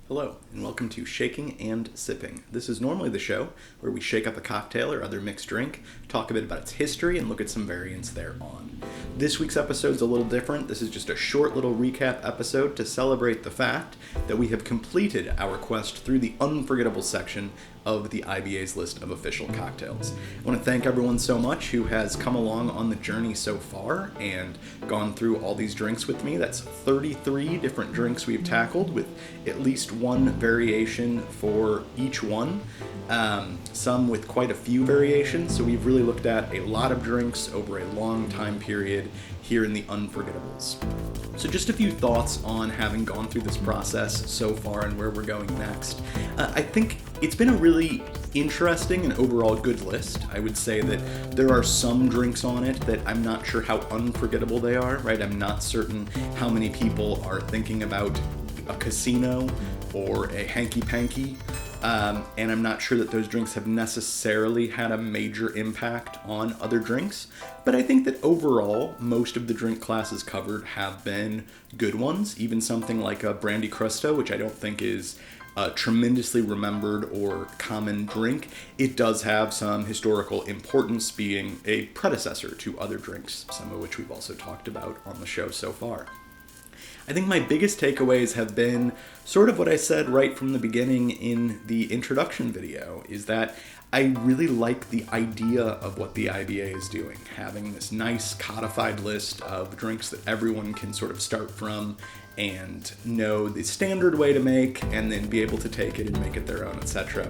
Hello, and welcome to Shaking and Sipping. This is normally the show where we shake up a cocktail or other mixed drink, talk a bit about its history, and look at some variants thereon. This week's episode is a little different. This is just a short little recap episode to celebrate the fact that we have completed our quest through the Unforgettables section of the IBA's list of official cocktails. I want to thank everyone so much who has come along on the journey so far and gone through all these drinks with me. That's 33 different drinks we've tackled with at least one variation for each one. Some with quite a few variations, so we've really looked at a lot of drinks over a long time period here in the Unforgettables. So just a few thoughts on having gone through this process so far and where we're going next. I think it's been a really interesting and overall good list. I would say that there are some drinks on it that I'm not sure how unforgettable they are, right? I'm not certain how many people are thinking about a casino or a hanky-panky. And I'm not sure that those drinks have necessarily had a major impact on other drinks, but I think that overall, most of the drink classes covered have been good ones. Even something like a Brandy Crusto, which I don't think is a tremendously remembered or common drink, it does have some historical importance being a predecessor to other drinks, some of which we've also talked about on the show so far. I think my biggest takeaways have been sort of what I said right from the beginning in the introduction video, is that I really like the idea of what the IBA is doing, having this nice codified list of drinks that everyone can sort of start from and know the standard way to make and then be able to take it and make it their own, etc.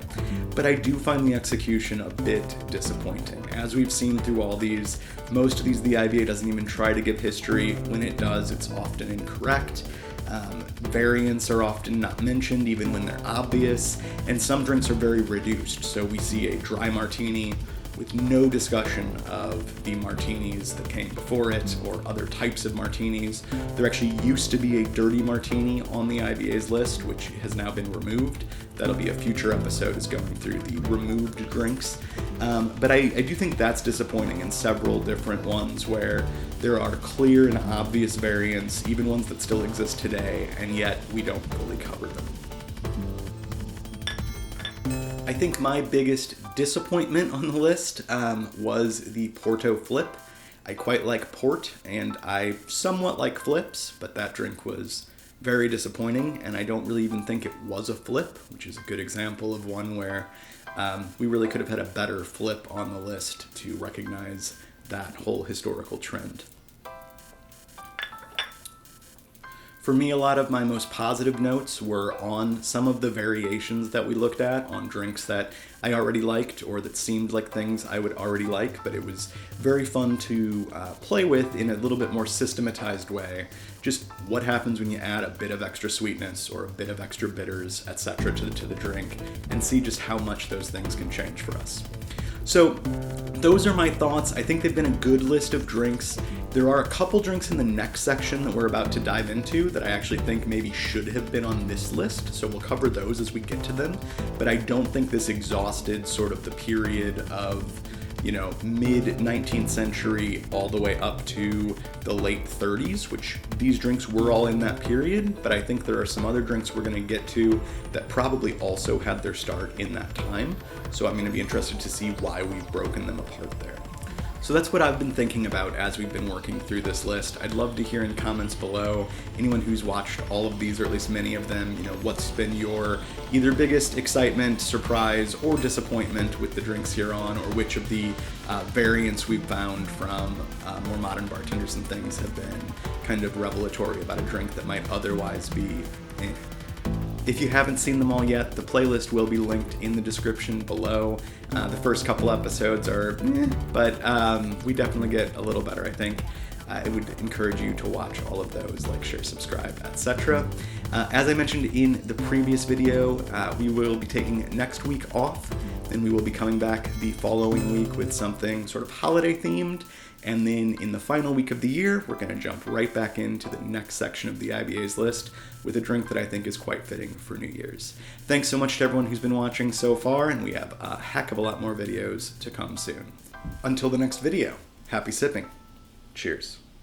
But I do find the execution a bit disappointing. As we've seen through all these, most of these the IBA doesn't even try to give history. When it does, it's often incorrect. Variants are often not mentioned even when they're obvious, and some drinks are very reduced. So we see a dry martini with no discussion of the martinis that came before it or other types of martinis. There actually used to be a dirty martini on the IBA's list, which has now been removed. That'll be a future episode, is going through the removed drinks. But I do think that's disappointing in several different ones where there are clear and obvious variants, even ones that still exist today, and yet we don't fully cover them. I think my biggest disappointment on the list was the Porto Flip. I quite like port, and I somewhat like flips, but that drink was very disappointing, and I don't really even think it was a flip, which is a good example of one where we really could have had a better flip on the list to recognize that whole historical trend. For me, a lot of my most positive notes were on some of the variations that we looked at on drinks that I already liked or that seemed like things I would already like, but it was very fun to play with in a little bit more systematized way. Just what happens when you add a bit of extra sweetness or a bit of extra bitters, etc. to the drink, and see just how much those things can change for us. So those are my thoughts. I think they've been a good list of drinks. There are a couple drinks in the next section that we're about to dive into that I actually think maybe should have been on this list, so we'll cover those as we get to them. But I don't think this exhausted sort of the period of, mid-19th century all the way up to the late 30s, which these drinks were all in that period, but I think there are some other drinks we're going to get to that probably also had their start in that time, so I'm going to be interested to see why we've broken them apart there. So that's what I've been thinking about as we've been working through this list. I'd love to hear in comments below, anyone who's watched all of these, or at least many of them, what's been your either biggest excitement, surprise, or disappointment with the drinks here on, or which of the variants we've found from more modern bartenders and things have been kind of revelatory about a drink that might otherwise be eh. If you haven't seen them all yet, the playlist will be linked in the description below. The first couple episodes are but we definitely get a little better, I think. I would encourage you to watch all of those, like, share, subscribe, etc. As I mentioned in the previous video, we will be taking next week off, and we will be coming back the following week with something sort of holiday themed. And then in the final week of the year, we're going to jump right back into the next section of the IBA's list with a drink that I think is quite fitting for New Year's. Thanks so much to everyone who's been watching so far, and we have a heck of a lot more videos to come soon. Until the next video, happy sipping. Cheers.